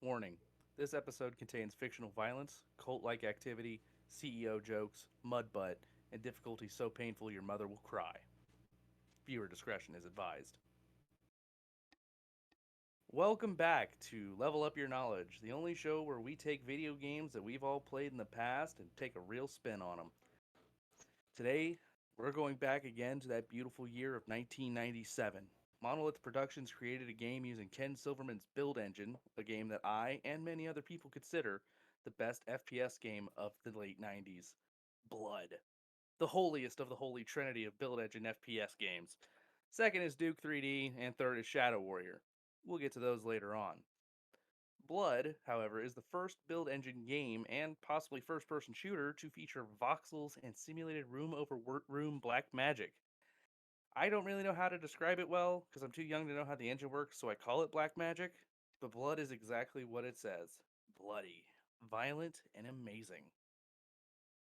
Warning: this episode contains fictional violence, cult like activity, CEO jokes, mud butt, and difficulty so painful your mother will cry. Viewer discretion is advised. Welcome back to Level Up Your Knowledge, the only show where we take video games that we've all played in the past and take a real spin on them. Today, we're going back again to that beautiful year of 1997. Monolith Productions created a game using Ken Silverman's Build Engine, a game that I and many other people consider the best FPS game of the late 90s. Blood. The holiest of the holy trinity of Build Engine FPS games. Second is Duke 3D, and third is Shadow Warrior. We'll get to those later on. Blood, however, is the first build engine game and possibly first person shooter to feature voxels and simulated room over room black magic. I don't really know how to describe it well because I'm too young to know how the engine works, so I call it black magic. But Blood is exactly what it says: bloody, violent, and amazing.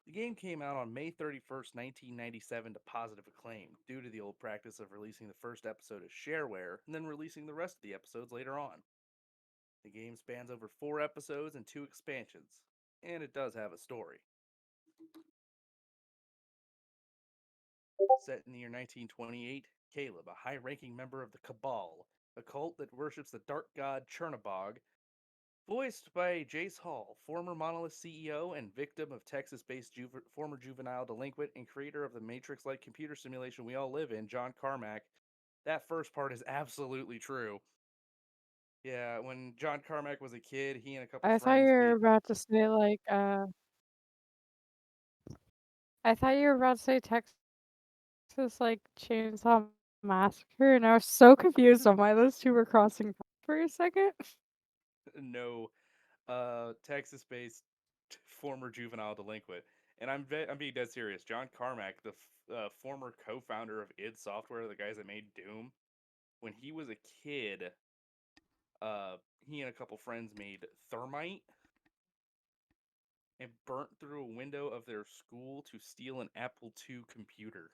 The game came out on May 31st, 1997 to positive acclaim due to the old practice of releasing the first episode as shareware and then releasing the rest of the episodes later on. The game spans over 4 episodes and 2 expansions, and it does have a story. Set in the year 1928, Caleb, a high ranking member of the Cabal, a cult that worships the dark god Chernobog, voiced by Jace Hall, former Monolith CEO and victim of Texas based former juvenile delinquent and creator of the Matrix like computer simulation we all live in, John Carmack. That first part is absolutely true. Yeah, when John Carmack was a kid, he and a couple I thought you friends were made. about to say I thought you were about to say Texas Chainsaw Massacre, and I was so confused on why those two were crossing paths for a second. No, Texas-based former juvenile delinquent, and I'm being dead serious. John Carmack, the former co-founder of id Software, the guys that made Doom, when he was a kid, uh, he and a couple friends made thermite and burnt through a window of their school to steal an Apple II computer.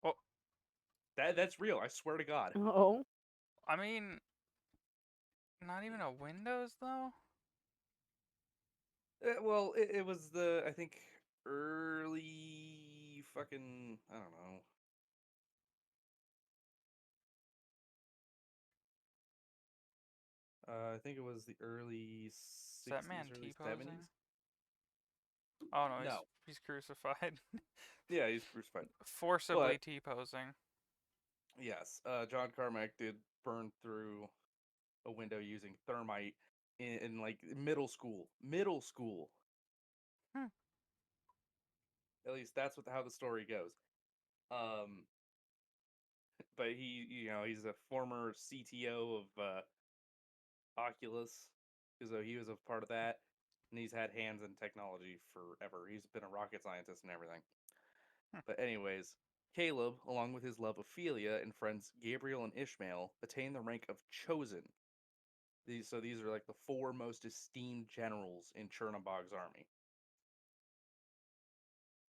Well, That's real. I swear to God. Oh, I mean, not even a Windows though. Well, it was the I think early fucking I don't know. I think it was the early Is that '60s, man early T '70s. posing? Oh no, he's No, he's crucified. yeah, he's crucified. Forcibly But T posing. yes, John Carmack did burn through a window using thermite in like middle school. Middle school. Hmm. At least that's what how the story goes. Um, but he's a former CTO of Oculus, because he was a part of that, and he's had hands in technology forever. He's been a rocket scientist and everything. Hmm. But anyways, Caleb, along with his love Ophelia and friends Gabriel and Ishmael, attain the rank of chosen. These are like the four most esteemed generals in Chernobog's army.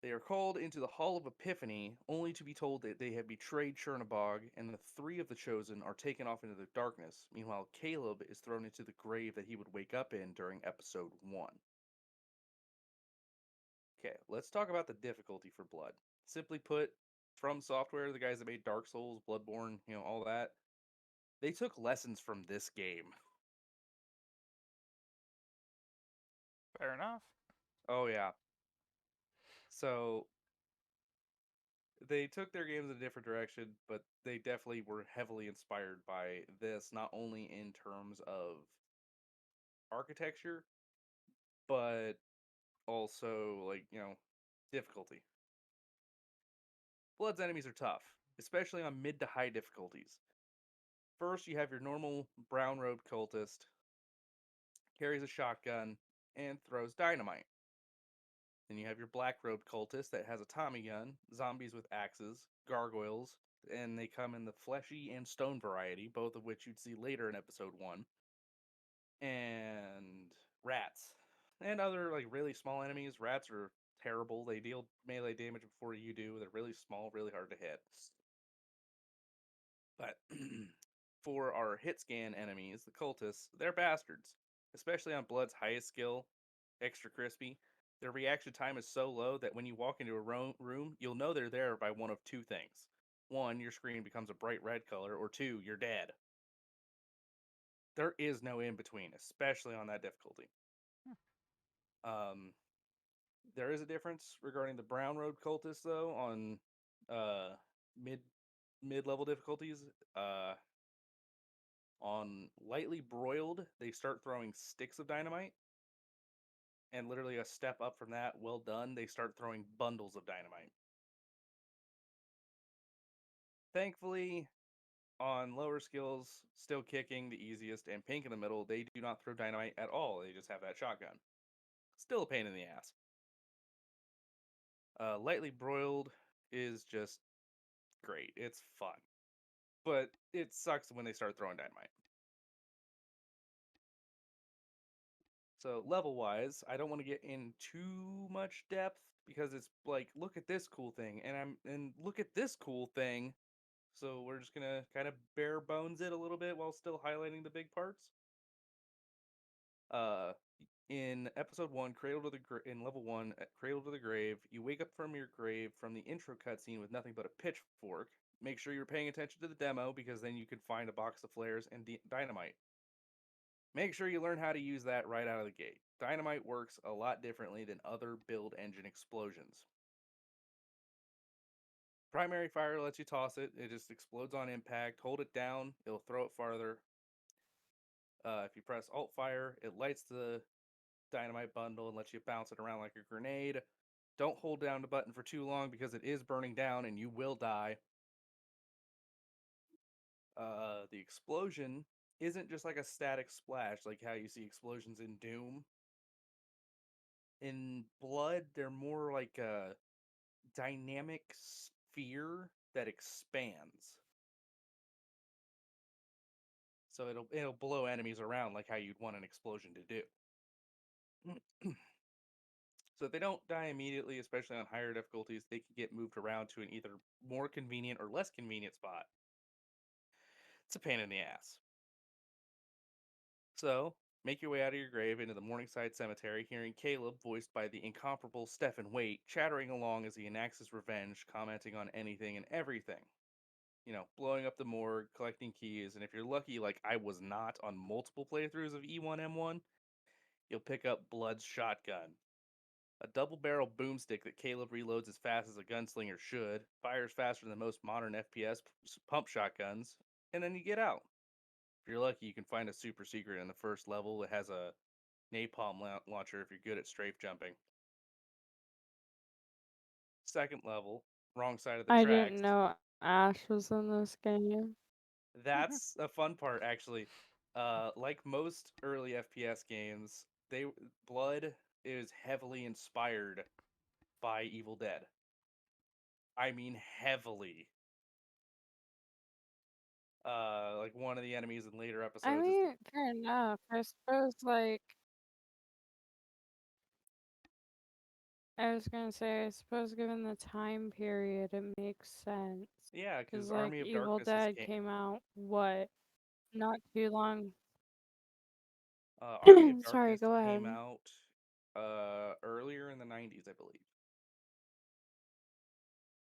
They are called into the Hall of Epiphany, only to be told that they have betrayed Chernobog, and the three of the chosen are taken off into the darkness. Meanwhile, Caleb is thrown into the grave that he would wake up in during episode 1. Okay, let's talk about the difficulty for Blood. Simply put, From Software, the guys that made Dark Souls, Bloodborne, all that, they took lessons from this game. Fair enough. Oh, yeah. So, they took their games in a different direction, but they definitely were heavily inspired by this, not only in terms of architecture, but also, like, difficulty. Blood's enemies are tough, especially on mid to high difficulties. First, you have your normal brown robed cultist, carries a shotgun, and throws dynamite. Then you have your black robed cultist that has a Tommy gun, zombies with axes, gargoyles, and they come in the fleshy and stone variety, both of which you'd see later in episode 1, and rats. And other like really small enemies. Rats are terrible. They deal melee damage before you do. They're really small, really hard to hit. But for our hit scan enemies, the cultists, they're bastards. especially on Blood's highest skill, Extra Crispy. Their reaction time is so low that when you walk into a room, you'll know they're there by one of two things. One, your screen becomes a bright red color, or two, you're dead. There is no in between, especially on that difficulty. Hmm. Um, there is a difference regarding the Brown Road Cultists, though, on uh, mid mid level difficulties. Uh, on lightly broiled, they start throwing sticks of dynamite, and literally a step up from that, well done, they start throwing bundles of dynamite. Thankfully, on lower skills, still kicking the easiest, and pink in the middle, they do not throw dynamite at all. They just have that shotgun. Still a pain in the ass. Lightly broiled is just great. It's fun, but it sucks when they start throwing dynamite. So level wise, I don't want to get in too much depth because it's like, look at this cool thing, and look at this cool thing. So we're just gonna kind of bare bones it a little bit while still highlighting the big parts. Uh, in episode one, in level one, Cradle to the Grave, you wake up from your grave from the intro cutscene with nothing but a pitchfork. Make sure you're paying attention to the demo because then you can find a box of flares and dynamite. Make sure you learn how to use that right out of the gate. Dynamite works a lot differently than other build engine explosions. Primary fire lets you toss it. It just explodes on impact. Hold it down, it'll throw it farther. If you press Alt Fire, it lights the dynamite bundle and lets you bounce it around like a grenade. Don't hold down the button for too long because it is burning down and you will die. The explosion isn't just like a static splash like how you see explosions in Doom. In Blood, they're more like a dynamic sphere that expands. So it'll blow enemies around like how you'd want an explosion to do. So if they don't die immediately, especially on higher difficulties, they can get moved around to an either more convenient or less convenient spot. It's a pain in the ass. So make your way out of your grave into the Morningside Cemetery, hearing Caleb, voiced by the incomparable Stephen Waite, chattering along as he enacts his revenge, commenting on anything and everything. Blowing up the morgue, collecting keys, and if you're lucky, like I was not on multiple playthroughs of E1M1, you'll pick up Blood's shotgun. A double barrel boomstick that Caleb reloads as fast as a gunslinger should, fires faster than most modern FPS pump shotguns, and then you get out. If you're lucky, you can find a super secret in the first level that has a napalm launcher if you're good at strafe jumping. Second level, wrong side of the I didn't tracks. know Ash was in this game. That's a fun part, actually. Like most early FPS games, Blood is heavily inspired by Evil Dead. I mean, heavily. Like one of the enemies in later I episodes is the mean, fair enough. I suppose, like, I was gonna say, I suppose given the time period, it makes sense. yeah, Because, because like, Army of Evil Darkness is Dead came out, what, not too long? Army of Sorry, Darkness go came ahead. out earlier in the 90s, I believe.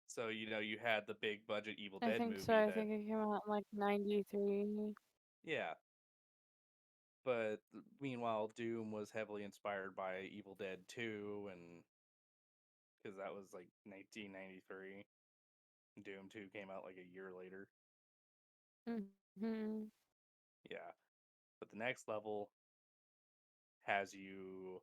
So you had the big budget Evil I Dead think so. movie I that, think it came out in, like, 93. yeah, but meanwhile Doom was heavily inspired by Evil Dead 2, and because that was like 1993. Doom 2 came out like a year later. Mm-hmm. Yeah, but the next level has you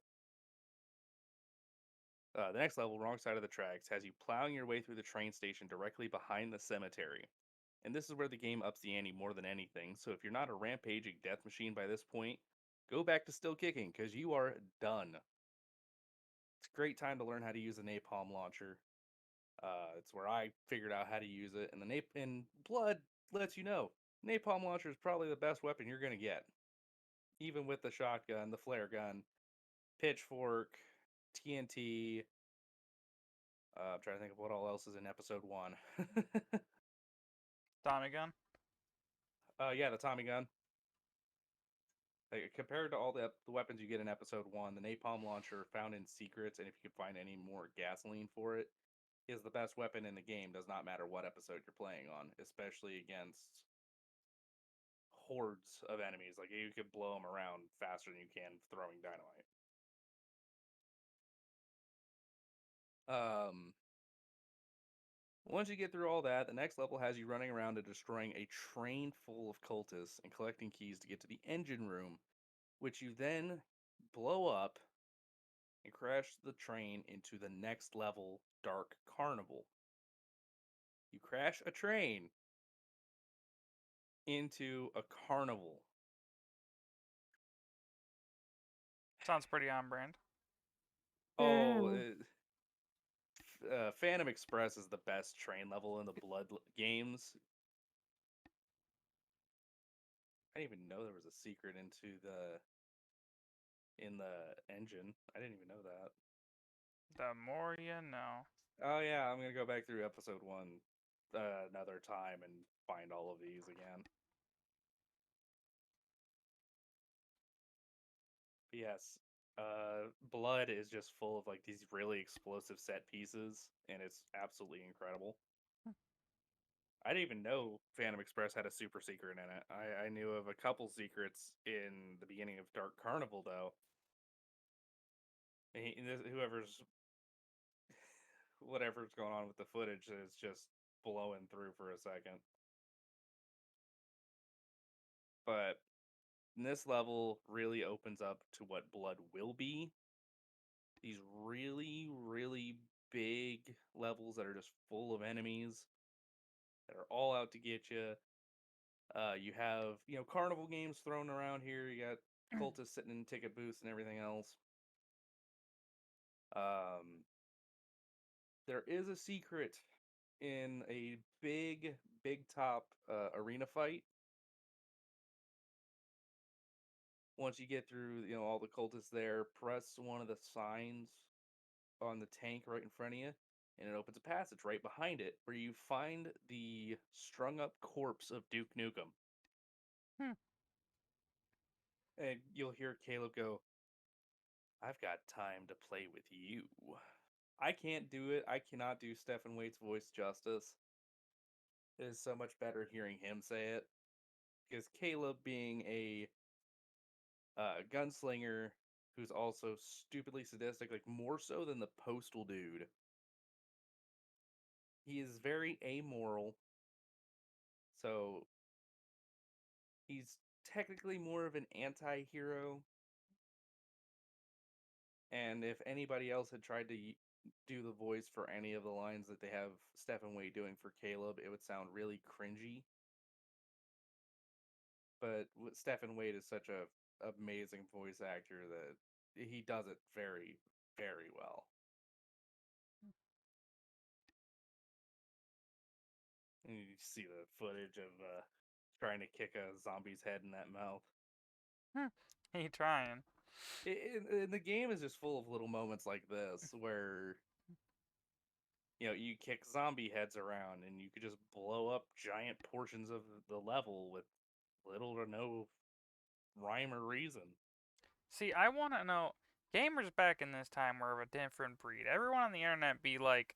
the next level, wrong side of the tracks, has you plowing your way through the train station directly behind the cemetery. And this is where the game ups the ante more than anything. So if you're not a rampaging death machine by this point, go back to still kicking because you are done. It's a great time to learn how to use a napalm launcher. It's where I figured out how to use it, and and Blood lets you know napalm launcher is probably the best weapon you're gonna get, even with the shotgun, the flare gun, pitchfork, TNT. I'm trying to think of what all else is in episode one. Tommy gun. Yeah, the Tommy gun. Like, compared to all the weapons you get in episode one, the napalm launcher found in secrets, and if you could find any more gasoline for it, is the best weapon in the game. Does not matter what episode you're playing on, especially against hordes of enemies. Like you could blow them around faster than you can throwing dynamite. Um, Once you get through all that, the next level has you running around and destroying a train full of cultists and collecting keys to get to the engine room, which you then blow up and crash the train into the next level, Dark Carnival. You crash a train into a carnival. Sounds pretty on brand. Oh, Yeah. Phantom Express is the best train level in the Blood games. I didn't even know there was a secret into the in the engine. I didn't even know that. The more you know. Oh yeah, I'm gonna go back through episode one another time and find all of these again. But yes, Blood is just full of like these really explosive set pieces, and it's absolutely incredible. I didn't even know Phantom Express had a super secret in it. I knew of a couple secrets in the beginning of Dark Carnival, though. Whoever's whatever's going on with the footage is just blowing through for a second. But this level really opens up to what Blood will be. These really, really big levels that are just full of enemies that are all out to get you. You have, carnival games thrown around here. You got cultists sitting in ticket booths and everything else. Um, there is a secret in a big top arena fight. Once you get through, all the cultists there, press one of the signs on the tank right in front of you, and it opens a passage right behind it where you find the strung up corpse of Duke Nukem. Hmm. And you'll hear Caleb go, "I've got time to play with you." I can't do it. I cannot do Stephen Waite's voice justice. It is so much better hearing him say it. Because Caleb, being a gunslinger who's also stupidly sadistic, like more so than the postal dude, he is very amoral. So he's technically more of an anti hero. And if anybody else had tried to do the voice for any of the lines that they have Stephen Waite doing for Caleb, it would sound really cringy. But Stephen Waite is such a amazing voice actor that he does it very, very well. And you see the footage of trying to kick a zombie's head in that mouth. He trying. The game is just full of little moments like this where you kick zombie heads around and you could just blow up giant portions of the level with little to no rhyme or reason. See, I want to know. Gamers back in this time were of a different breed. Everyone on the internet be like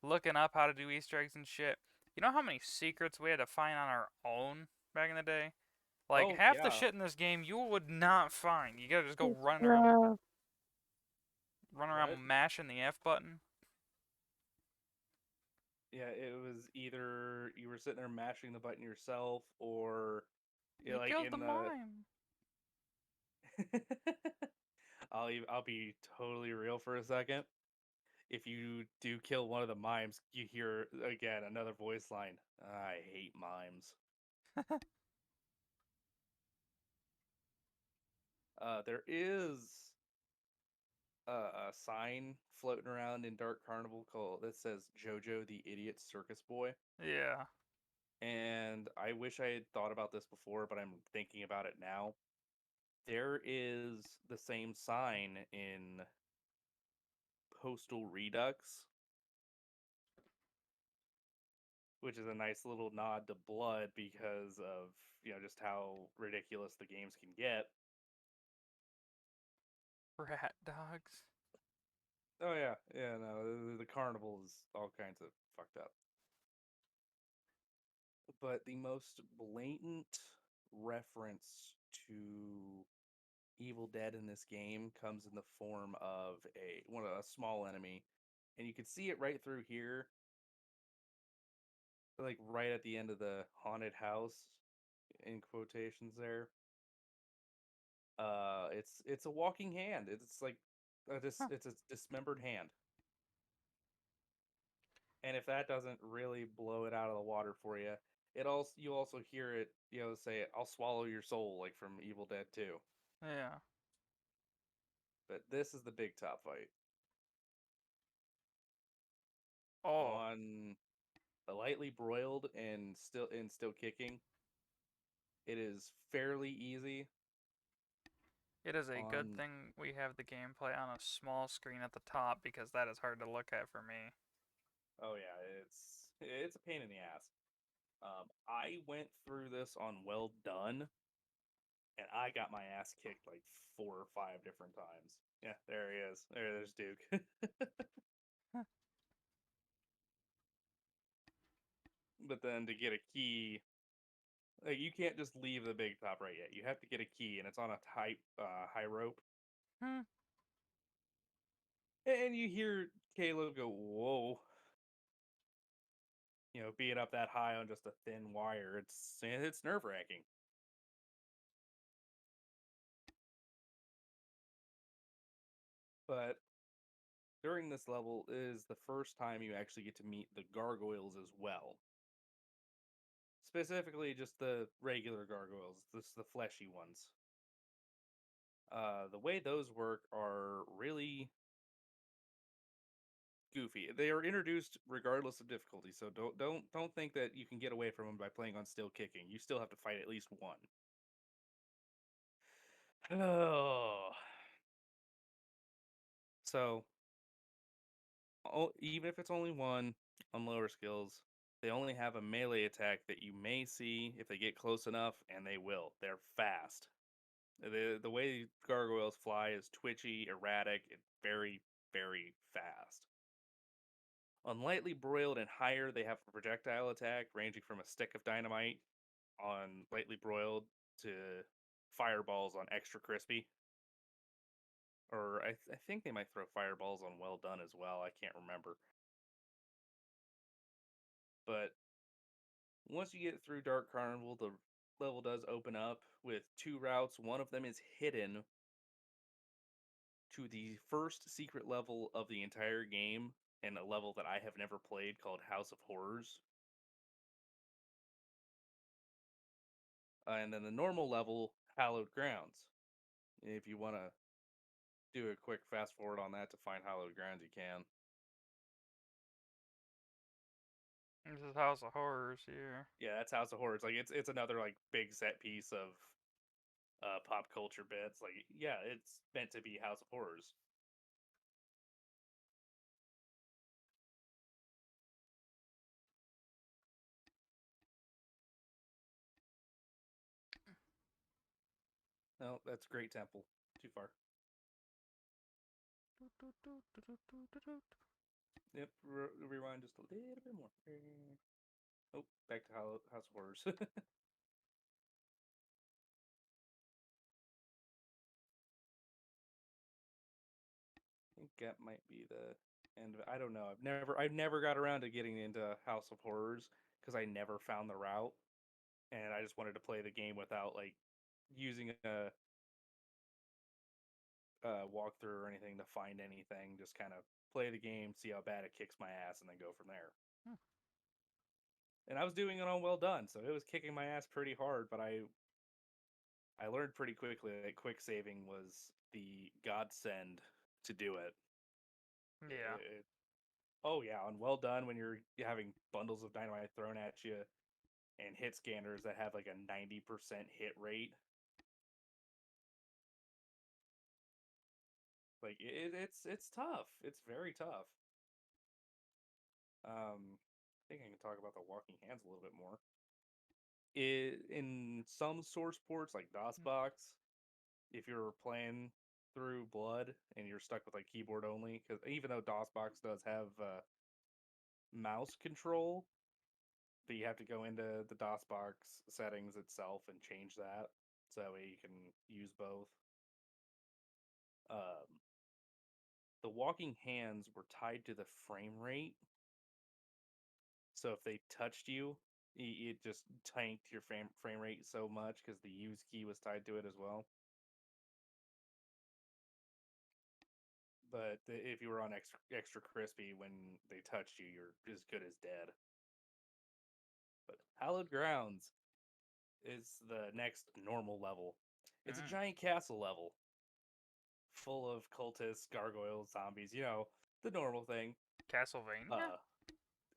looking up how to do Easter eggs and shit. You know how many secrets we had to find on our own back in the day? Like Oh half the yeah, shit in this game you would not find. You gotta just go Yeah. run that around mashing the F button. yeah, it was either you were sitting there mashing the button yourself, or You like killed the in the. mime. I'll be totally real for a second. If you do kill one of the mimes, you hear again another voice line. I hate mimes. There is a sign floating around in Dark Carnival called that says JoJo the Idiot Circus Boy. Yeah. And I wish I had thought about this before, but I'm thinking about it now. There is the same sign in Postal Redux, which is a nice little nod to Blood because of just how ridiculous the games can get. Rat dogs. Oh yeah, yeah. No, the carnival is all kinds of fucked up. But the most blatant reference to Evil Dead in this game comes in the form of a small enemy, and you can see it right through here, like right at the end of the haunted house, in quotations there. It's a walking hand. It's like Huh. it's a dismembered hand. And if that doesn't really blow it out of the water for you, you also hear it, say, "I'll swallow your soul," like from Evil Dead 2. Yeah. But this is the big top fight Oh, on a lightly broiled and still kicking. It is fairly easy it is a good on. thing we have the gameplay on a small screen at the top because that is hard to look at for me. Oh yeah, it's a pain in the ass. I went through this on well done, and I got my ass kicked like 4 or 5 different times. Yeah, there he is. There's Duke. But then to get a key, like you can't just leave the big top right yet. You have to get a key, and it's on a high rope. Hmm. And you hear Caleb go, "Whoa!" Being up that high on just a thin wire. It's nerve wracking. But during this level is the first time you actually get to meet the gargoyles as well. Specifically, just the regular gargoyles, the fleshy ones. The way those work are really goofy. They are introduced regardless of difficulty, so don't think that you can get away from them by playing on still kicking. You still have to fight at least one. Oh, so even if it's only one on lower skills, they only have a melee attack that you may see if they get close enough, and they will. They're fast. The way gargoyles fly is twitchy, erratic, and very, very fast. On lightly broiled and higher, they have a projectile attack ranging from a stick of dynamite on lightly broiled to fireballs on extra crispy. Or I think they might throw fireballs on well done as well. I can't remember. But once you get through Dark Carnival, the level does open up with two routes. One of them is hidden to the first secret level of the entire game, and a level that I have never played called House of Horrors. And then the normal level, Hallowed Grounds. If you want to do a quick fast forward on that to find Hallowed Grounds, you can. This is House of Horrors here. Yeah, that's House of Horrors. Like it's another like big set piece of pop culture bits. Like yeah, it's meant to be House of Horrors. No, that's Great Temple. Too far. Yep, rewind just a little bit more. Oh, back to House of Horrors. I think that might be the end of it. I don't know. I've never got around to getting into House of Horrors because I never found the route, and I just wanted to play the game without like using a walkthrough or anything to find anything. Just kind of play the game, see how bad it kicks my ass, and then go from there. Hmm. And I was doing it on well done, so it was kicking my ass pretty hard. But I learned pretty quickly that quick saving was the godsend to do it. Yeah. Oh yeah, on well done when you're having bundles of dynamite thrown at you and hit scanners that have like a 90% hit rate. Like it's tough. It's very tough. I think I can talk about the walking hands a little bit more. In some source ports like Hmm. DOSBox, if you're playing through blood and you're stuck with like keyboard only, because even though DOSBox does have mouse control, but you have to go into the DOSBox settings itself and change that so that way you can use both. Um, the walking hands were tied to the frame rate, so if they touched you, it just tanked your frame rate so much because the use key was tied to it as well. But if you were on extra crispy when they touched you, you're as good as dead. But Hallowed Grounds is the next normal level. It's a Mm. giant castle level full of cultists, gargoyles, zombies, the normal thing. Castlevania?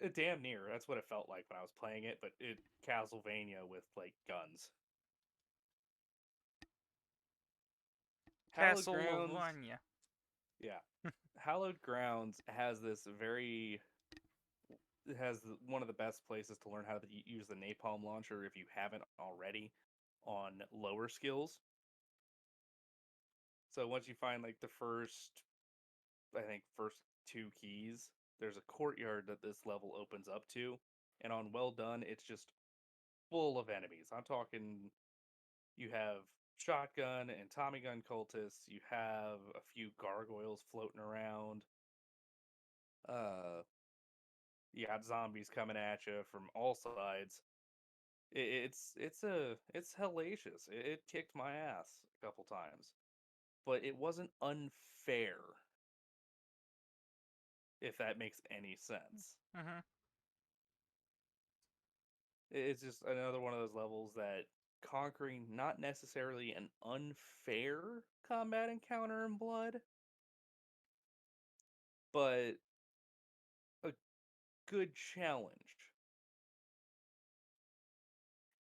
Uh damn near. That's what it felt like when I was playing it, but it Castlevania with like guns. Hallowed Grounds, Castlevania. yeah. Hallowed Grounds has this very has one of the best places to learn how to use the napalm launcher if you haven't already on lower skills. So once you find like the first, I think first two keys, there's a courtyard that this level opens up to, and on well done, it's just full of enemies. I'm talking you have shotgun and Tommy gun cultists, you have a few gargoyles floating around. Uh you got zombies coming at you from all sides. It's hellacious. It kicked my ass a couple times, but it wasn't unfair, if that makes any sense. Mm-hmm. It's just another one of those levels that conquering not necessarily an unfair combat encounter in blood, but a good challenge.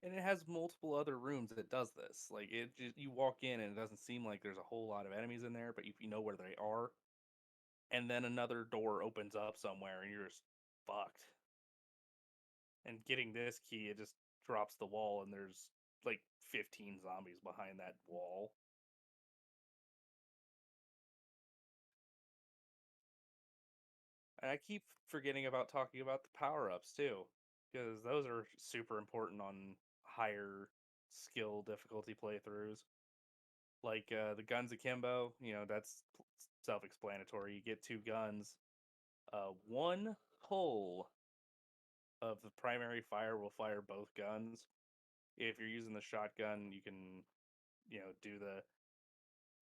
And it has multiple other rooms that does this. Like it just you walk in and it doesn't seem like there's a whole lot of enemies in there, but if you know where they are, and then another door opens up somewhere and you're just fucked. And getting this key, it just drops the wall and there's like 15 zombies behind that wall. And I keep forgetting about talking about the power ups too, because those are super important on higher skill difficulty playthroughs. Like the guns akimbo, that's self explanatory. You get two guns. One pull of the primary fire will fire both guns. If you're using the shotgun, you can, do the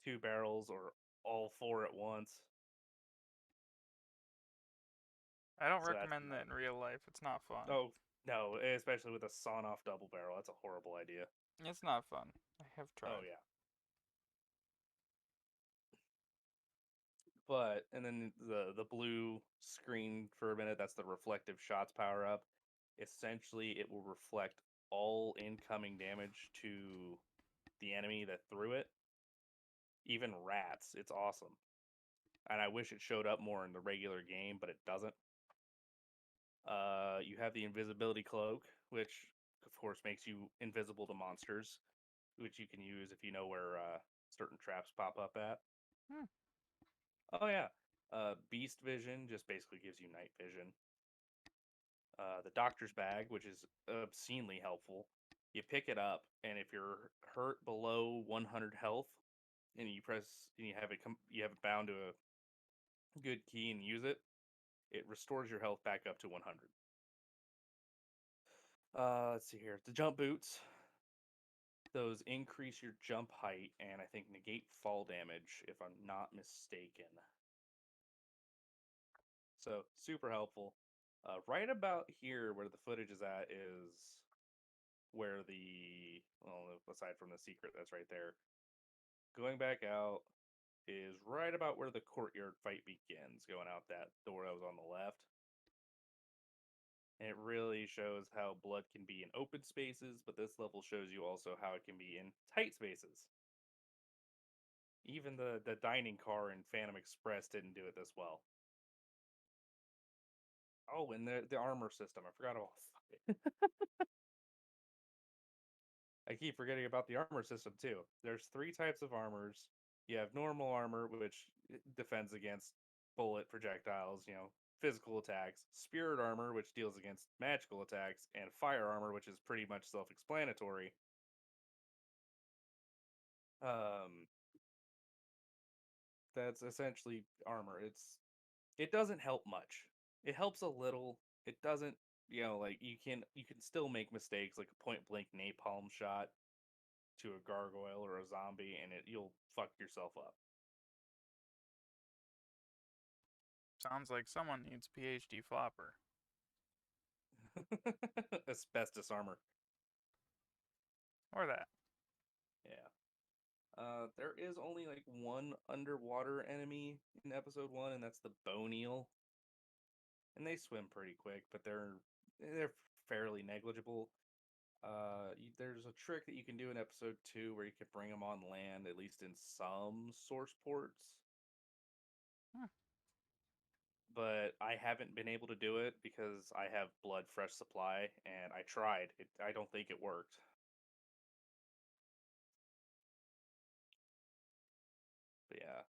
two barrels or all four at once. I don't So that's recommend that another. in real life. It's not fun. Oh no, especially with a sawn off double barrel. That's a horrible idea. It's not fun. I have Oh tried. yeah. But and then the blue screen for a minute, that's the reflective shots power up. Essentially, it will reflect all incoming damage to the enemy that threw it, even rats. It's awesome. And I wish it showed up more in the regular game, but it doesn't. You have the invisibility cloak, which of course makes you invisible to monsters, which you can use if you know where certain traps pop up at. Hmm. Oh yeah, Beast Vision just basically gives you night vision. The Doctor's Bag, which is obscenely helpful. You pick it up, and if you're hurt below 100 health, and you press and you have it bound to a good key and use it, it restores your health back up to 100. Let's see here. The jump boots. Those increase your jump height and I think negate fall damage, if I'm not mistaken. So super helpful. Right about here, where the footage is at, is where aside from the secret that's right there, going back out is right about where the courtyard fight begins. Going out that door that was on the left. And it really shows how blood can be in open spaces, but this level shows you also how it can be in tight spaces. Even the dining car in Phantom Express didn't do it this well. Oh, and the armor system. I forgot about. I keep forgetting about the armor system too. There's three types of armors. You have normal armor, which defends against bullet projectiles, physical attacks, spirit armor, which deals against magical attacks, and fire armor, which is pretty much self explanatory. Um, that's essentially armor. It doesn't help much. It helps a little. It doesn't, like you can still make mistakes like a point blank napalm shot to a gargoyle or a zombie and you'll fuck yourself up. Sounds like someone needs PhD flopper. Asbestos armor. Or that. Yeah. There is only like one underwater enemy in episode 1 and that's the bone eel. And they swim pretty quick, but they're fairly negligible. There's a trick that you can do in episode 2 where you can bring them on land, at least in some source ports. Hmm. But I haven't been able to do it because I have blood fresh supply, and I tried. I don't think it worked. But yeah,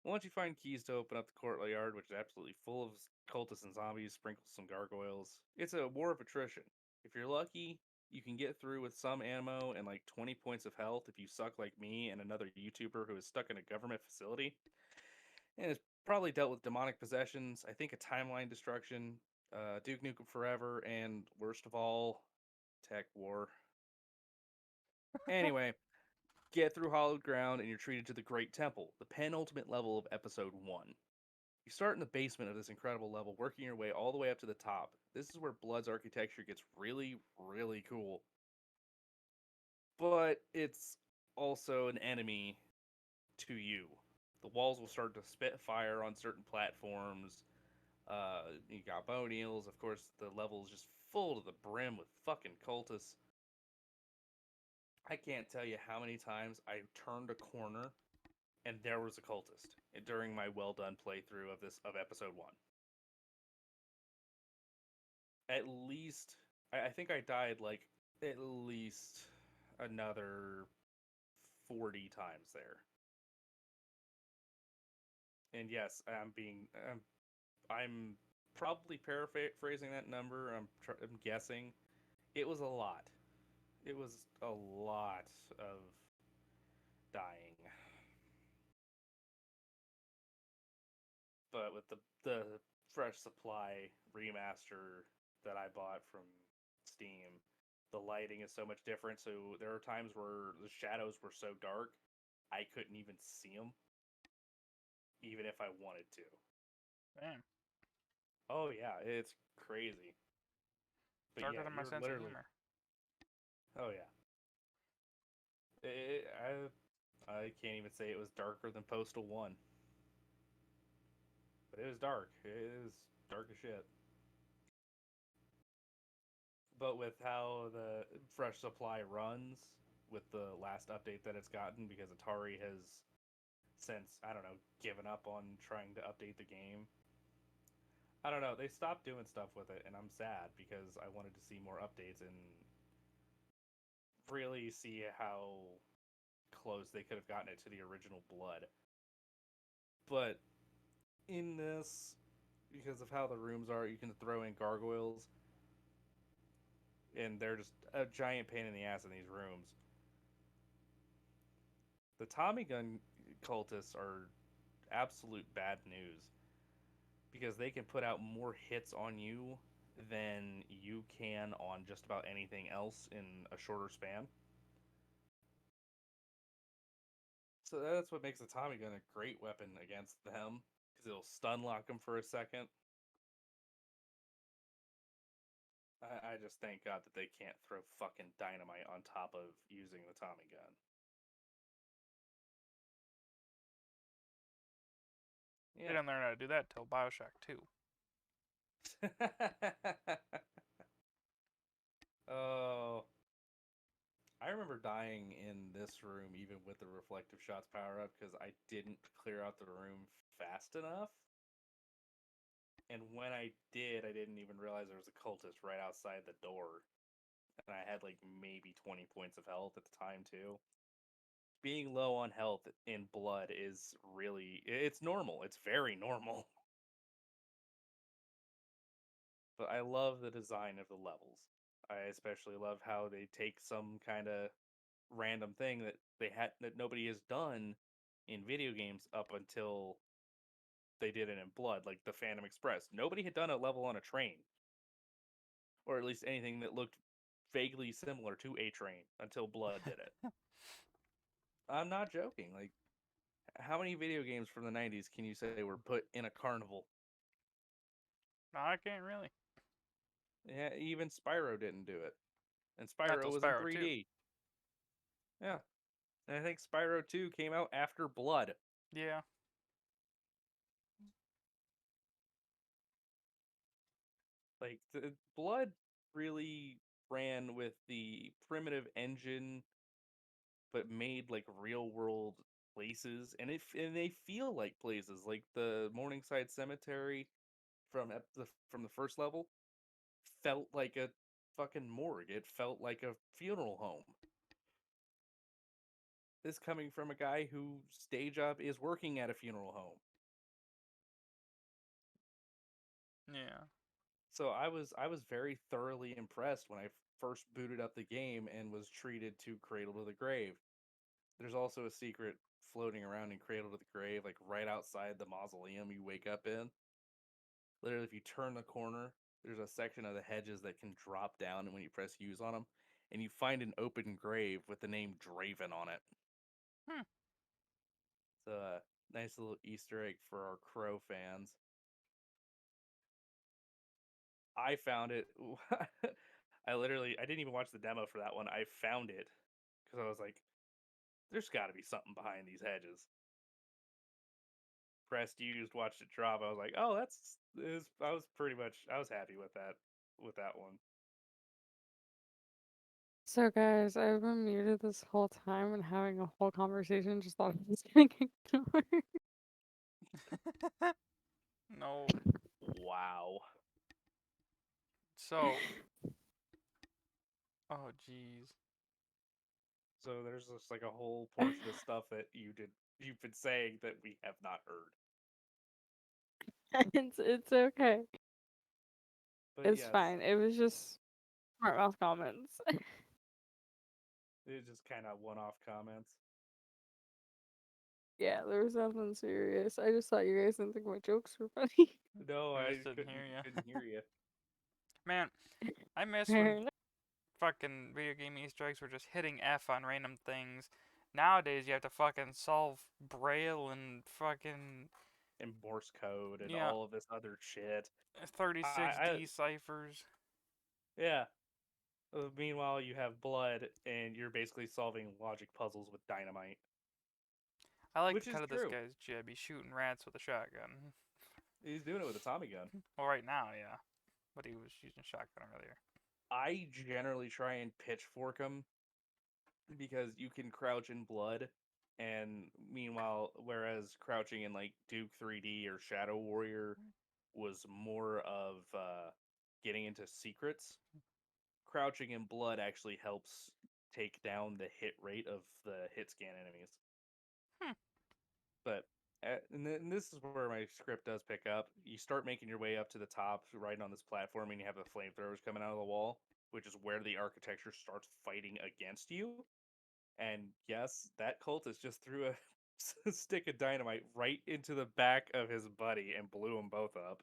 once you find keys to open up the courtyard, which is absolutely full of cultists and zombies, sprinkle some gargoyles. It's a war of attrition. If you're lucky, you can get through with some ammo and like 20 points of health if you suck like me and another YouTuber who is stuck in a government facility and has probably dealt with demonic possessions, I think a timeline destruction, Duke Nukem Forever, and worst of all, Tech War. Anyway, get through Hollowed Ground and you're treated to the Great Temple, the penultimate level of Episode 1. You start in the basement of this incredible level, working your way all the way up to the top. This is where Blood's architecture gets really, really cool. But it's also an enemy to you. The walls will start to spit fire on certain platforms. You got bone eels. Of course, the level is just full to the brim with fucking cultists. I can't tell you how many times I turned a corner and there was a cultist during my well done playthrough of episode 1. At least I think I died like at least another 40 times there. And yes, I'm probably paraphrasing that number. I'm guessing it was a lot. It was a lot of dying. But with the fresh supply remaster that I bought from Steam, the lighting is so much different. So there are times where the shadows were so dark, I couldn't even see them, even if I wanted to. Damn. Oh yeah, it's crazy. But Darker yeah, than my you're sense of literally. humor. Oh yeah. I can't even say it was darker than Postal 1. But it was dark. It is dark as shit. But with how the fresh supply runs, with the last update that it's gotten, because Atari has since, I don't know, given up on trying to update the game. I don't know, they stopped doing stuff with it, and I'm sad because I wanted to see more updates and really see how close they could have gotten it to the original Blood. But in this, because of how the rooms are, you can throw in gargoyles, and they're just a giant pain in the ass in these rooms. The Tommy gun cultists are absolute bad news because they can put out more hits on you than you can on just about anything else in a shorter span. So that's what makes the Tommy gun a great weapon against them because it'll stun lock them for a second. I just thank God that they can't throw fucking dynamite on top of using the Tommy gun. They Yeah. didn't learn how to do that till Bioshock 2. Oh, I remember dying in this room even with the reflective shots power up because I didn't clear out the room fast enough. And when I did, I didn't even realize there was a cultist right outside the door. And I had like maybe 20 points of health at the time too. being low on health in blood is really it's normal. It's very normal. But I love the design of the levels. I especially love how they take some kind of random thing that nobody has done in video games up until they did it in Blood, like the Phantom Express. Nobody had done a level on a train, or at least anything that looked vaguely similar to a train until Blood did it. I'm not joking. Like, how many video games from the 90s can you say were put in a carnival? No, I can't really. Yeah, even Spyro didn't do it. And Not Spyro till was in Sparrow too. 3D. Yeah. And I think Spyro 2 came out after Blood. Yeah. Like, the Blood really ran with the primitive engine, but made like real world places, and they feel like places. Like the Morningside Cemetery from the first level felt like a fucking morgue. It felt like a funeral home. This coming from a guy whose day job is working at a funeral home. Yeah. So I was very thoroughly impressed when I first booted up the game and was treated to Cradle to the Grave. There's also a secret floating around in Cradle to the Grave, like right outside the mausoleum you wake up in. Literally, if you turn the corner, there's a section of the hedges that can drop down, and when you press use on them, and you find an open grave with the name Draven on it. Hmm. It's a nice little Easter egg for our Crow fans. I found it. I didn't even watch the demo for that one. I found it because I was like, there's got to be something behind these hedges. Pressed used, watched it drop. I was like, oh, I was pretty much, I was happy with that one. So guys, I've been muted this whole time and having a whole conversation. Just thought I was getting ignored. No. Wow. So. Oh, jeez. So there's just like a whole portion of stuff that you've been saying that we have not heard. It's okay. But It's yes, fine. It was just smart mouth comments. it's just kind of one-off comments. Yeah, there was nothing serious. I just thought you guys didn't think my jokes were funny. No, We I just didn't hear you. couldn't hear you. Man, I miss Fair when enough. fucking video game Easter eggs were just hitting F on random things. Nowadays, you have to fucking solve Braille and fucking, And Morse code and yeah, all of this other shit. I 36D ciphers. yeah. Meanwhile, you have blood, and you're basically solving logic puzzles with dynamite, I like the which is cut of this true. guy's jib. He's shooting rats with a shotgun. He's doing it with a Tommy gun. Well, right now, yeah. But he was using shotgun earlier. I generally try and pitchfork him because you can crouch in blood, and meanwhile, whereas crouching in like Duke 3D or Shadow Warrior was more of getting into secrets, crouching in blood actually helps take down the hit rate of the hit scan enemies. Hmm. But and this is where my script does pick up. You start making your way up to the top, right on this platform, and you have the flamethrowers coming out of the wall, which is where the architecture starts fighting against you. And yes, that cultist just threw a stick of dynamite right into the back of his buddy and blew them both up.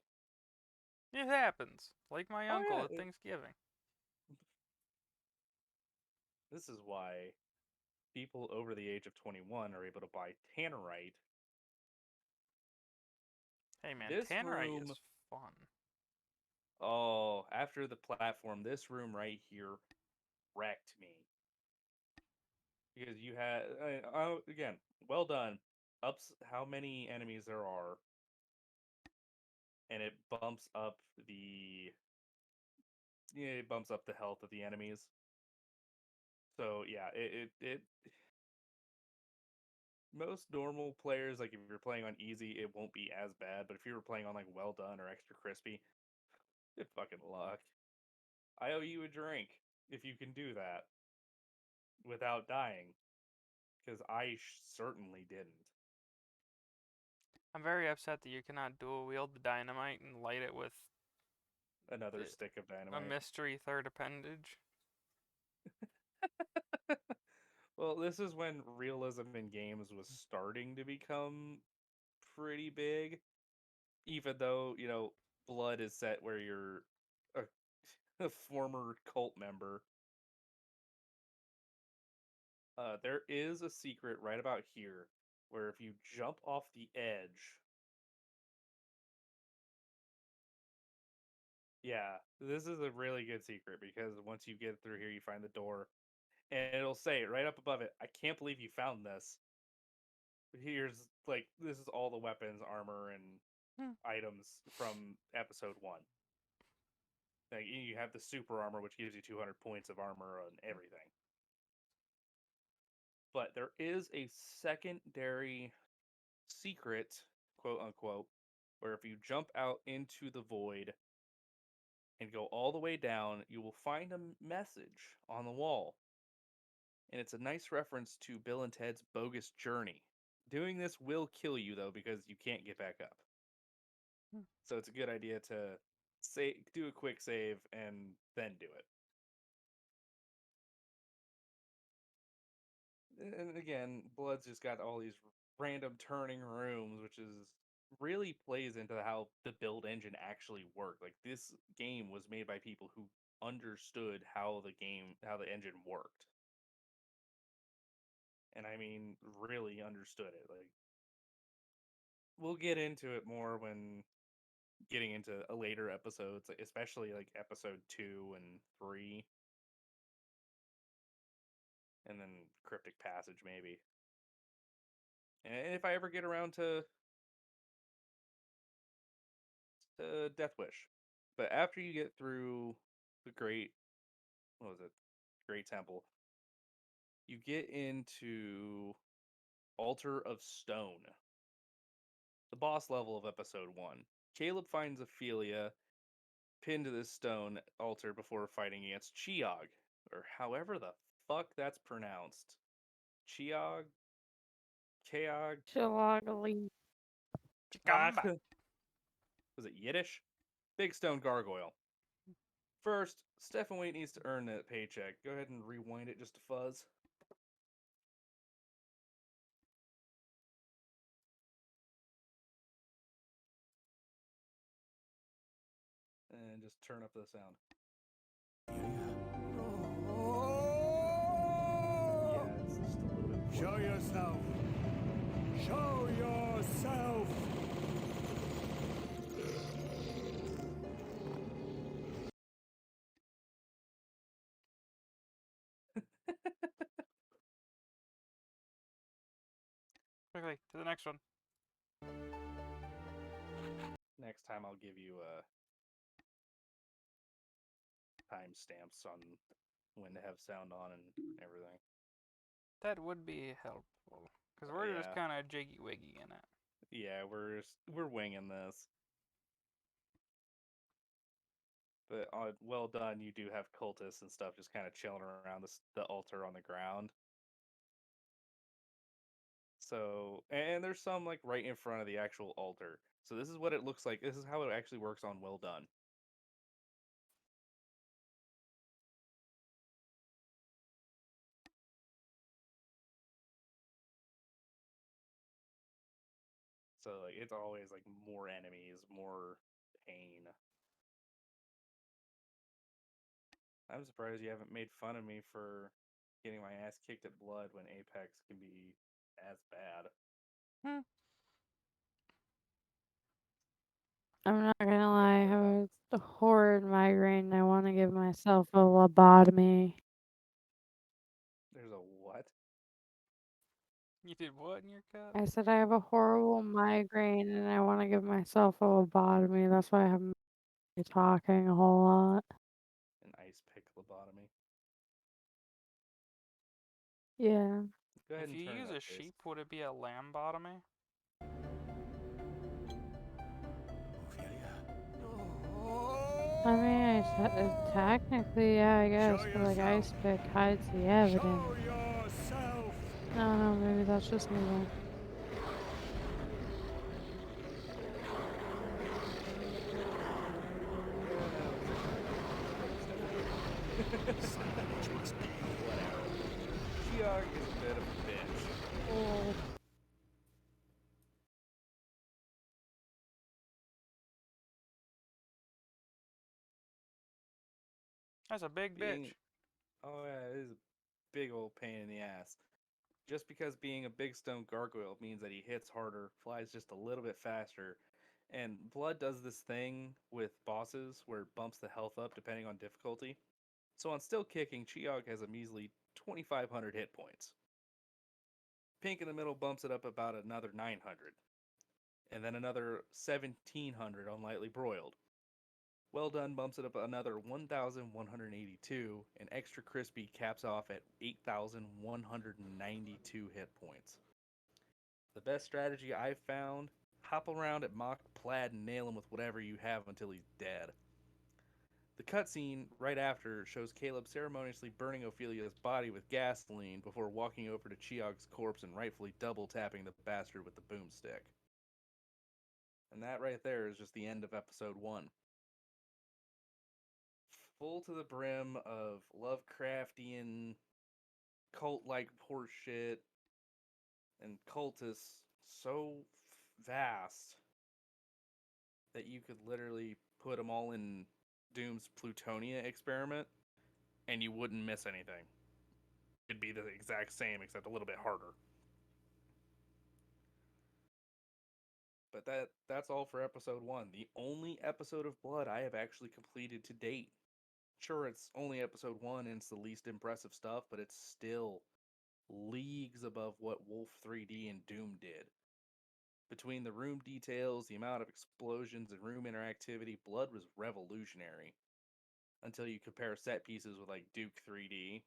It happens. Like my Oh uncle yeah, at Thanksgiving. this is why people over the age of 21 are able to buy tannerite. Hey man, This Tannerite room, is fun. oh, after the platform, this room right here wrecked me because you had again, well done. Ups how many enemies there are, and it bumps up the it bumps up the health of the enemies. So yeah, it most normal players, like if you're playing on easy, it won't be as bad. But if you were playing on like well done or extra crispy, good fucking luck. I owe you a drink if you can do that without dying. because I certainly didn't. I'm very upset that you cannot dual wield the dynamite and light it with Another the, stick of a dynamite. mystery third appendage. Well, this is when realism in games was starting to become pretty big, even though, Blood is set where you're a, a former cult member. There is a secret right about here where if you jump off the edge, yeah, this is a really good secret because once you get through here, you find the door and it'll say right up above it, I can't believe you found this. Here's like, this is all the weapons, armor, and Hmm. items from episode one. Like, you have the super armor, which gives you 200 points of armor on everything. But there is a secondary secret, quote unquote, where if you jump out into the void and go all the way down, you will find a message on the wall. And it's a nice reference to Bill and Ted's Bogus Journey. Doing this will kill you, though, because you can't get back up. Hmm. So it's a good idea to do a quick save and then do it. And again, Blood's just got all these random turning rooms, which is really plays into how the build engine actually worked. Like, this game was made by people who understood how the engine worked. And I mean, really understood it. Like, we'll get into it more when getting into a later episodes, like, especially like episode 2 and 3, and then Cryptic Passage maybe. And if I ever get around to Death Wish. But after you get through the what was it? Great Temple, you get into Altar of Stone, the boss level of episode 1. Caleb finds Ophelia pinned to this stone altar before fighting against Chiog, or however the fuck that's pronounced. Chiog? Chaog? Shillogly. Chikamba. Was it Yiddish? Big stone gargoyle. First, Stefan Waite needs to earn that paycheck. Go ahead and rewind it just a fuzz. And just turn up the sound. Yeah, it's just a little bit. Show yourself. Show yourself. Quickly, to the next one. Next time I'll give you timestamps on when to have sound on and everything. That would be helpful. Because we're just Yeah, kind of jiggy wiggy in it. yeah, we're winging this. But well done, you do have cultists and stuff just kind of chilling around the altar on the ground. So, and there's some like right in front of the actual altar. So this is what it looks like. This is how it actually works on Well Done. So like it's always like more enemies, more pain. I'm surprised you haven't made fun of me for getting my ass kicked at Blood when Apex can be as bad. Hmm. I'm not gonna lie, I have a horrid migraine and I want to give myself a lobotomy. There's a what? You did what in your cup? I said I have a horrible migraine and I want to give myself a lobotomy. That's why I haven't been talking a whole lot. An ice pick lobotomy. Yeah. Go ahead If and you turn it use up, a Chase. sheep, would it be a lambotomy? I mean, technically, yeah, I Show guess, but like yourself. ice pick hides the Show evidence. yourself. I don't know, maybe that's just me then. No, it's definitely whatever. Chiog is a bit of a bitch. Oh. That's a big Being bitch. oh yeah, it is a big old pain in the ass. Just because being a big stone gargoyle means that he hits harder, flies just a little bit faster, and Blood does this thing with bosses where it bumps the health up depending on difficulty. So on still kicking, Chiog has a measly 2,500 hit points. Pink in the middle bumps it up about another 900, and then another 1,700 on lightly broiled. Well done bumps it up another 1,182, and extra crispy caps off at 8,192 hit points. The best strategy I've found: hop around at Mock Plaid and nail him with whatever you have until he's dead. The cutscene right after shows Caleb ceremoniously burning Ophelia's body with gasoline before walking over to Chiog's corpse and rightfully double tapping the bastard with the boomstick. And that right there is just the end of episode 1. Full to the brim of Lovecraftian, cult like horseshit and cultists so vast that you could literally put them all in Doom's Plutonia experiment and you wouldn't miss anything. It'd be the exact same except a little bit harder. But that's all for episode 1. The only episode of Blood I have actually completed to date. Sure, it's only episode 1 and it's the least impressive stuff, but it's still leagues above what Wolf 3D and Doom did. Between the room details, the amount of explosions, and room interactivity, Blood was revolutionary. Until you compare set pieces with like Duke 3D.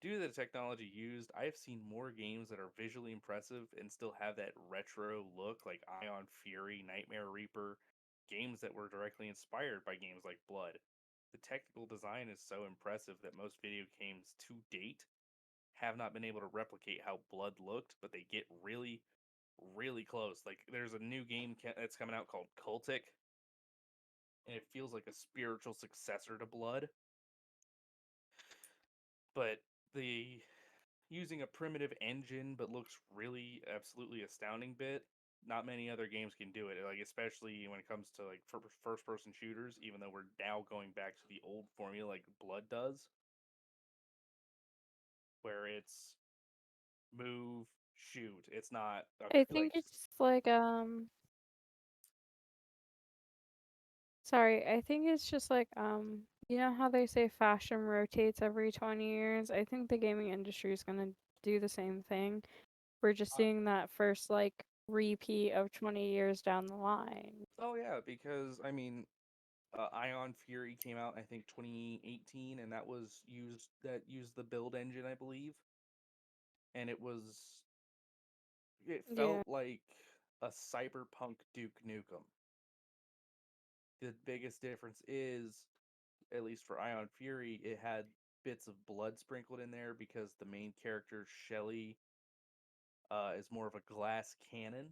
Due to the technology used, I have seen more games that are visually impressive and still have that retro look, like Ion Fury, Nightmare Reaper, games that were directly inspired by games like Blood. The technical design is so impressive that most video games to date have not been able to replicate how Blood looked, but they get really, really close. Like, there's a new game that's coming out called Cultic, and it feels like a spiritual successor to Blood. But the using a primitive engine but looks really absolutely astounding bit. Not many other games can do it, like especially when it comes to like first person shooters, even though we're now going back to the old formula like Blood does, where it's move, shoot. It's not I like think it's like sorry, I think it's just like you know how they say fashion rotates every 20 years? I think the gaming industry is going to do the same thing. We're just uh, seeing that first like repeat of 20 years down the line. oh yeah, because I mean, Ion Fury came out I think 2018, and that used the build engine I believe, and it Yeah. felt like a cyberpunk Duke Nukem. The biggest difference is, at least for Ion Fury, it had bits of blood sprinkled in there because the main character Shelly is more of a glass cannon.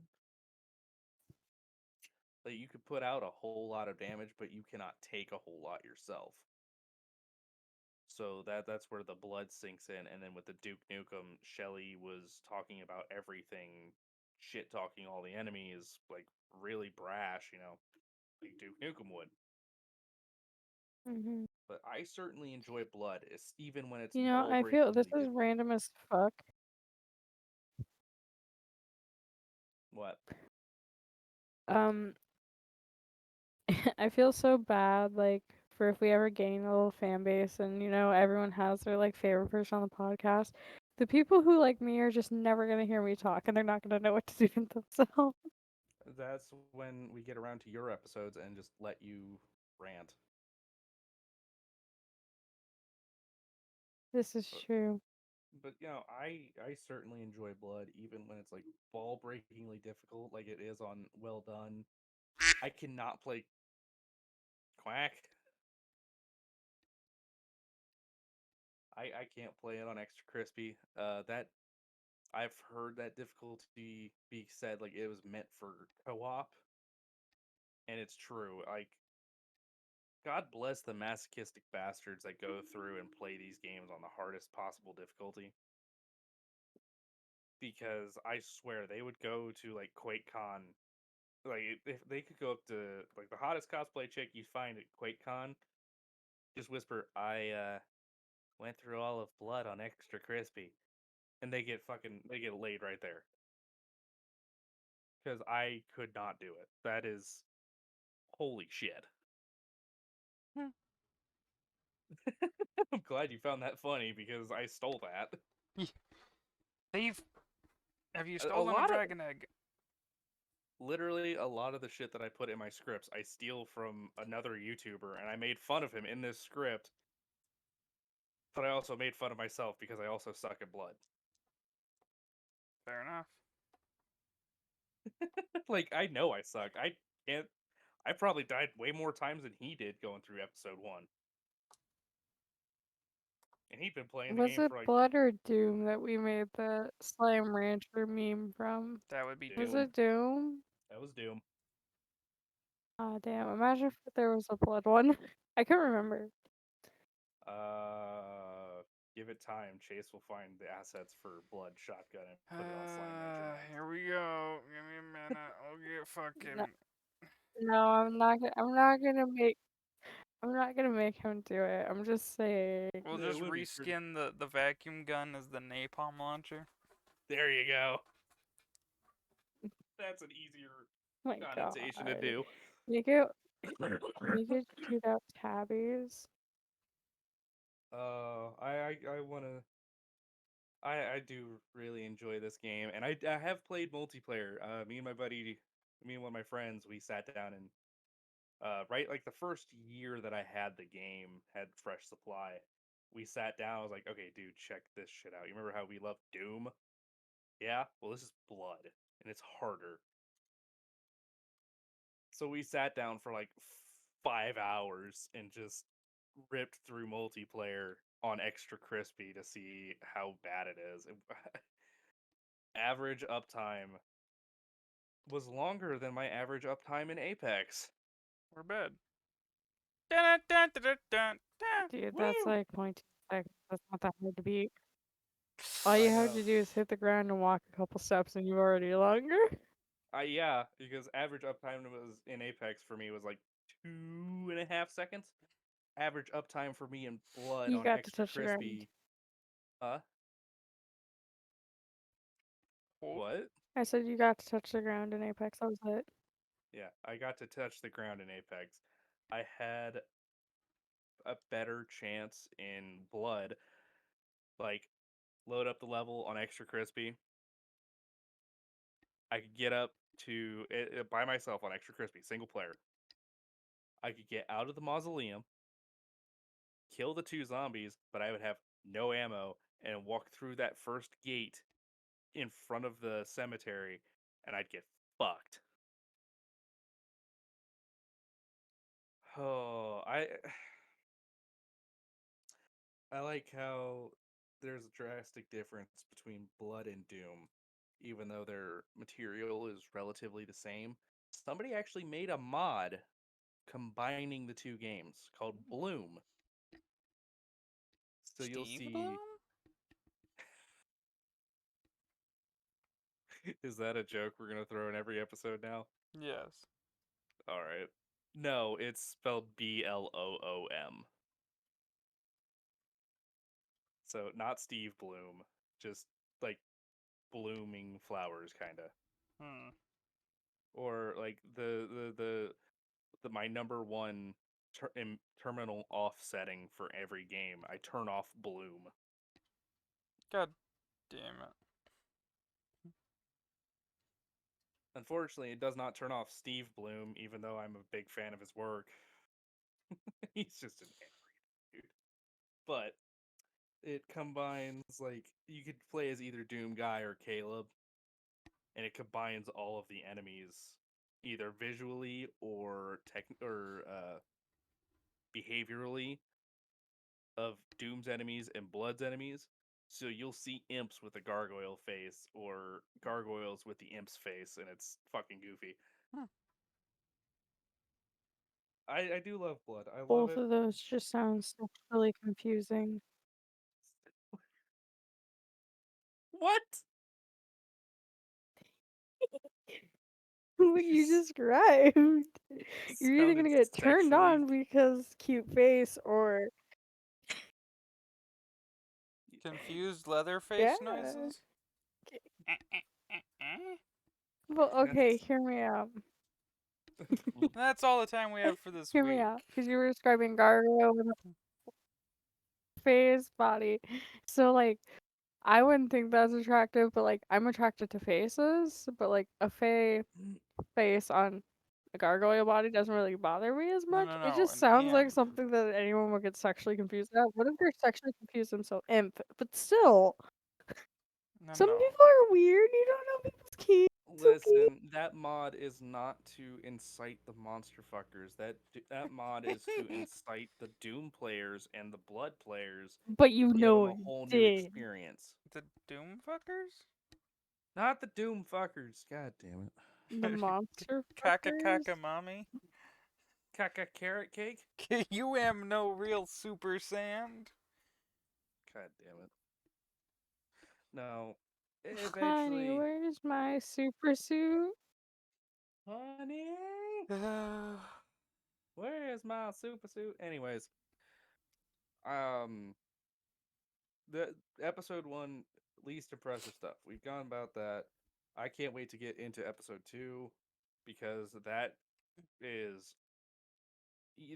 Like you could put out a whole lot of damage, but you cannot take a whole lot yourself. So that's where the blood sinks in, and then with the Duke Nukem, Shelly was talking about everything, shit talking all the enemies, like really brash, like Duke Nukem would. hmm But I certainly enjoy Blood, even when it's You know, ball I feel this breakingly is difficult. random as fuck. What? Um, I feel so bad, like, for if we ever gain a little fan base and, you know, everyone has their, like, favorite person on the podcast. The people who like me are just never gonna hear me talk and they're not gonna know what to do with themselves. That's when we get around to your episodes and just let you rant. This is But, true. but I certainly enjoy Blood, even when it's like ball breakingly difficult, like it is on Well Done. I cannot play Quack. I can't play it on extra crispy. That I've heard that difficulty be said like it was meant for co-op, and it's true. Like God bless the masochistic bastards that go through and play these games on the hardest possible difficulty. Because I swear they would go to like QuakeCon, like if they could go up to like the hottest cosplay chick you find at QuakeCon, just whisper, "I went through all of blood on extra crispy," and they get laid right there. Because I could not do it. That is holy shit. Hmm. I'm glad you found that funny because I stole that. Thief! Have you A stolen a lot of dragon egg? literally a lot of the shit that I put in my scripts I steal from another YouTuber and I made fun of him in this script, but I also made fun of myself because I also suck at blood. Fair enough. Like I know I suck. Can't I probably died way more times than he did going through episode 1. And he'd been playing the Was game it for like Blood or Doom that we made the Slime Rancher meme from? That would be Was Doom. Doom. it Doom? That was Doom. Ah, damn. Imagine if there was a Blood one. I can't remember. Give it time. Chase will find the assets for Blood Shotgun and put it on Slime Rancher next. Here we go. Give me a minute. I'll get No, fucking. no, I'm not gonna. I'm not gonna make. I'm not gonna make him do it. I'm just saying. We'll It just would be pretty. reskin the vacuum gun as the napalm launcher. There you go. That's an easier My connotation to God. do. You could. You could shoot out tabbies. I wanna. I do really enjoy this game, and I have played multiplayer. Me and one of my friends, we sat down and right like the first year that I had the game, had fresh supply. We sat down. I was like, okay, dude, check this shit out. You remember how we loved Doom? Yeah. Well, this is Blood, and it's harder. So we sat down for like 5 hours and just ripped through multiplayer on extra crispy to see how bad it is. Average uptime was longer than my average uptime in Apex. We're bed. Dun, dun, dun, dun, dun, dun. Dude, that's Woo! like 0.2 seconds. That's not that hard to beat. All I you have know. to do is hit the ground and walk a couple steps, and you're already longer. Yeah, because average uptime was in Apex for me was like 2.5 seconds. Average uptime for me in Blood You on got to extra touch the ground. crispy. Huh? Quote. What? I said you got to touch the ground in Apex. That was it. Yeah, I got to touch the ground in Apex. I had a better chance in Blood. Like, load up the level on extra crispy. I could get up to it by myself on extra crispy, single player. I could get out of the mausoleum, kill the two zombies, but I would have no ammo and walk through that first gate in front of the cemetery and I'd get fucked. Oh, I like how there's a drastic difference between Blood and Doom, even though their material is relatively the same. Somebody actually made a mod combining the two games called Bloom. So you'll Steve Bloom? see. Is that a joke we're gonna throw in every episode now? Yes. All right. No, it's spelled Bloom. So not Steve Bloom, just like blooming flowers, kind of, Hmm. or like the my number one terminal off setting for every game. I turn off Bloom. God damn it. Unfortunately, it does not turn off Steve Bloom, even though I'm a big fan of his work. He's just an angry dude. But it combines like you could play as either Doom Guy or Caleb, and it combines all of the enemies either visually or behaviorally of Doom's enemies and Blood's enemies. So you'll see imps with a gargoyle face or gargoyles with the imp's face, and it's fucking goofy. Hmm. I do love Blood. I love Both it. of those just sound sexually confusing. What? What you described. You're either Sounded gonna get turned sexually. on because cute face or Confused Leatherface yeah. noises? Eh, eh, eh, eh. Well, okay, That's hear me out. That's all the time we have for this Hear me week. out. Because you were describing gargoyle with a face body. So like I wouldn't think that's attractive, but like I'm attracted to faces, but like a face on a gargoyle body doesn't really bother me as No, much. no, It no. just An sounds like imp. something that anyone would get sexually confused at. What if they're sexually confused themselves? Imp, but still, No, some no. people are weird. You don't know people's kinks. Okay. Listen, that mod is not to incite the monster fuckers. That mod is to incite the Doom players and the Blood players, But you give them know a it whole new did. experience. The Doom fuckers? Not the Doom fuckers. God damn The monster Kaka fuckers. kaka mommy? it. Caca carrot cake. You am no real super sand. God damn it. No. Honey, Eventually, where's my super suit? honey, Uh, where's my super suit? Anyways, um, the episode one least impressive stuff. We've gone about that. I can't wait to get into episode two because that is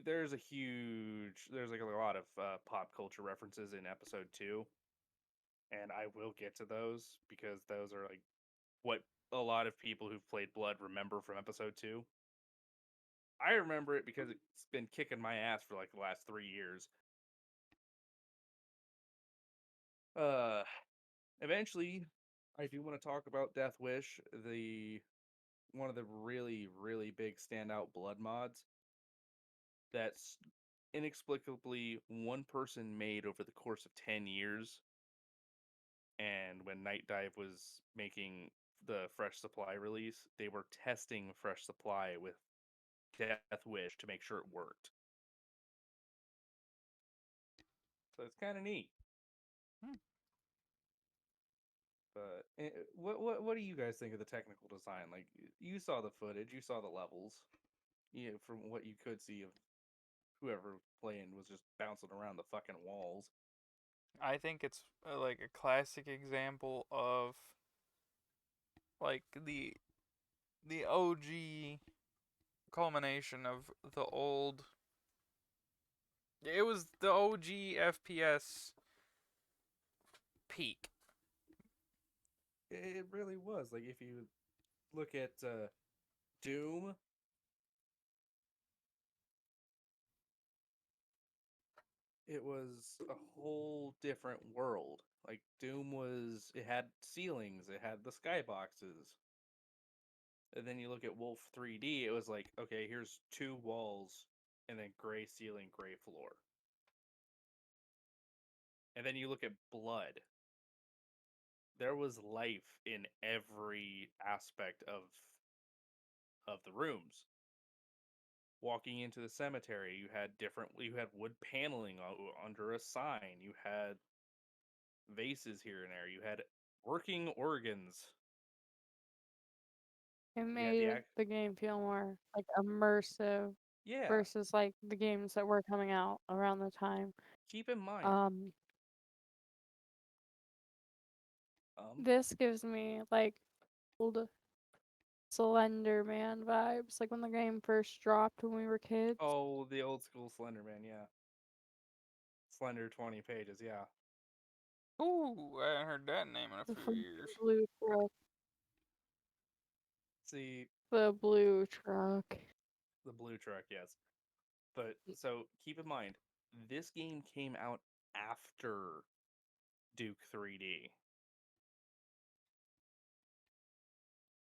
there's like a lot of pop culture references in episode two, and I will get to those because those are like what a lot of people who've played Blood remember from episode two. I remember it because it's been kicking my ass for like the last 3 years. Uh, Eventually, I do want to talk about Death Wish, the one of the really big standout Blood mods that's inexplicably one person made over the course of 10 years. And when Night Dive was making the Fresh Supply release, they were testing Fresh Supply with Death Wish to make sure it worked. So it's kind of neat. hmm. But what do you guys think of the technical design? Like you saw the footage, you saw the levels. You know, from what you could see of whoever playing was just bouncing around the fucking walls. I think it's like a classic example of like the OG culmination of the old. It was the OG FPS peak. It really was. Like if you look at Doom, it was a whole different world. Like Doom was, it had ceilings, it had the skyboxes. And then you look at Wolf 3D, it was like, okay, here's two walls and then gray ceiling, gray floor. And then you look at Blood. There was life in every aspect of the rooms. Walking into the cemetery, you had wood paneling under a sign, you had vases here and there, you had working organs. It You had the made act the game feel more like immersive Yeah, versus like the games that were coming out around the time. keep in mind. Um, Um this gives me like old Slender Man vibes, like when the game first dropped when we were kids. oh, the old school Slenderman, yeah. Slender 20 pages, yeah. Ooh, I haven't heard that name in a The few years. blue truck, See, the blue truck. the blue truck, yes. But so keep in mind, this game came out after Duke 3D.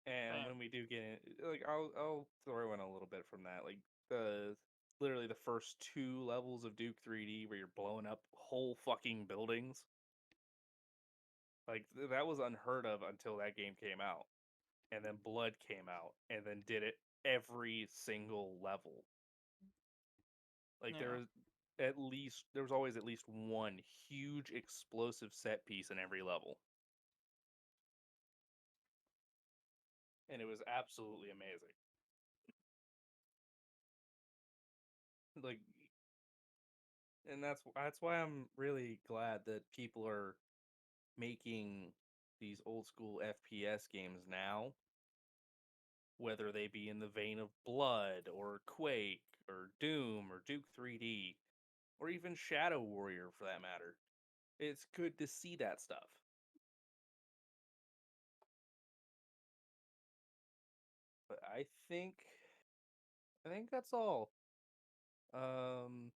And Damn. when we do get in, like I'll throw in a little bit from that. Like the literally the first 2 levels of Duke 3D where you're blowing up whole fucking buildings. Like that was unheard of until that game came out. And then Blood came out and then did it every single level. Like Yeah. there was always at least one huge explosive set piece in every level. And it was absolutely amazing. Like, and that's why I'm really glad that people are making these old school FPS games now, whether they be in the vein of Blood or Quake or Doom or Duke 3D or even Shadow Warrior for that matter. It's good to see that stuff. But I think that's all. Um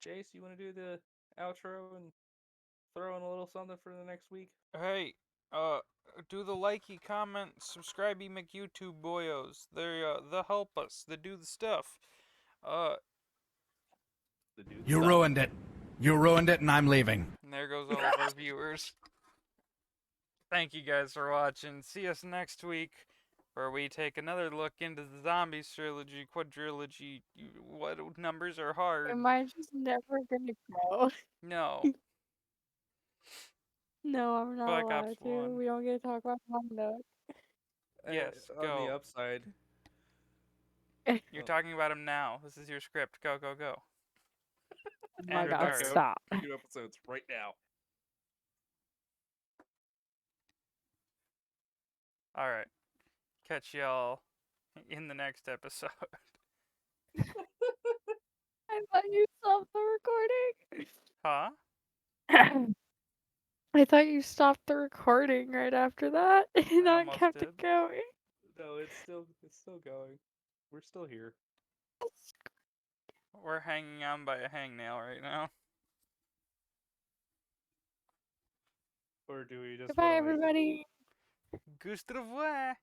Jace, you want to do the outro and throw in a little something for the next week? Hey, uh, do the likey, comment, subscribey, YouTube boyos. They help us. They do the stuff. Uh, To do the You stuff. ruined it. You ruined it, and I'm leaving. and there goes all of our viewers. Thank you guys for watching. See us next week, where we take another look into the Zombies trilogy, quadrilogy. What numbers are hard? Am I just never gonna go? No. No, I'm not Black Ops allowed to. 1. We don't get to talk about Honda. Yes, On the go. upside, You're talking about him now. This is your script. Go, go, go. Oh my Andrew god, Card. stop. 2 episodes right now. Alright. Catch y'all in the next episode. I thought you stopped the Huh? recording. I thought you stopped the recording right after that and I not almost kept did. it going. No, it's still going. We're still here. We're hanging on by a hangnail right now. Or do we just Goodbye, want to like everybody. Goose to the voix.